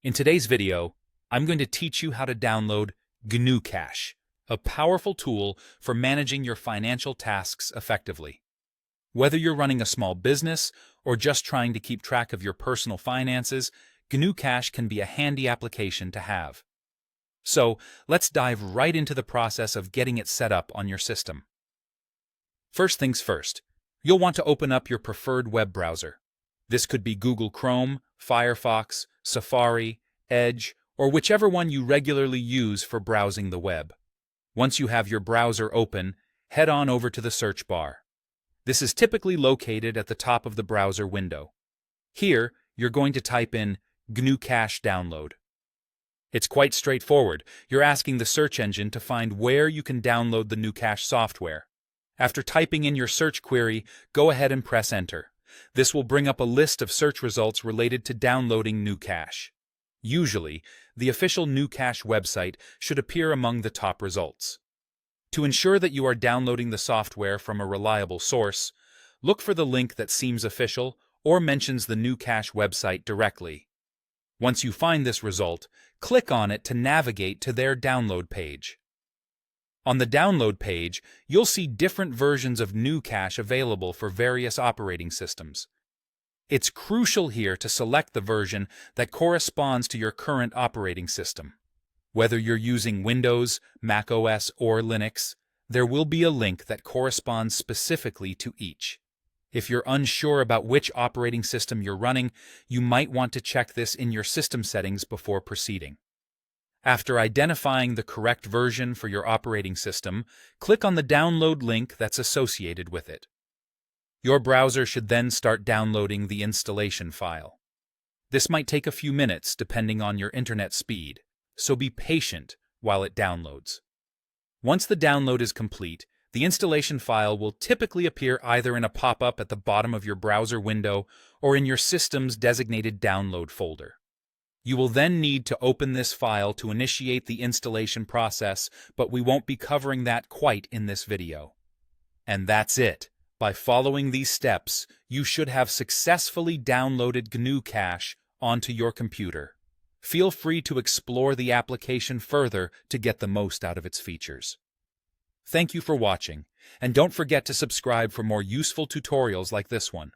In today's video, I'm going to teach you how to download Gnucash, a powerful tool for managing your financial tasks effectively. Whether you're running a small business or just trying to keep track of your personal finances, Gnucash can be a handy application to have. So, let's dive right into the process of getting it set up on your system. First things first, you'll want to open up your preferred web browser. This could be Google Chrome, Firefox, Safari, Edge, or whichever one you regularly use for browsing the web. Once you have your browser open, head on over to the search bar. This is typically located at the top of the browser window. Here, you're going to type in Gnucash download. It's quite straightforward. You're asking the search engine to find where you can download the Gnucash software. After typing in your search query, go ahead and press enter. This will bring up a list of search results related to downloading Gnucash. Usually, the official Gnucash website should appear among the top results. To ensure that you are downloading the software from a reliable source, look for the link that seems official or mentions the Gnucash website directly. Once you find this result, click on it to navigate to their download page. On the download page, you'll see different versions of Gnucash available for various operating systems. It's crucial here to select the version that corresponds to your current operating system. Whether you're using Windows, Mac OS, or Linux, there will be a link that corresponds specifically to each. If you're unsure about which operating system you're running, you might want to check this in your system settings before proceeding. After identifying the correct version for your operating system, click on the download link that's associated with it. Your browser should then start downloading the installation file. This might take a few minutes depending on your internet speed, so be patient while it downloads. Once the download is complete, the installation file will typically appear either in a pop-up at the bottom of your browser window or in your system's designated download folder. You will then need to open this file to initiate the installation process, but we won't be covering that quite in this video. And that's it. By following these steps, you should have successfully downloaded Gnucash onto your computer. Feel free to explore the application further to get the most out of its features. Thank you for watching, and don't forget to subscribe for more useful tutorials like this one.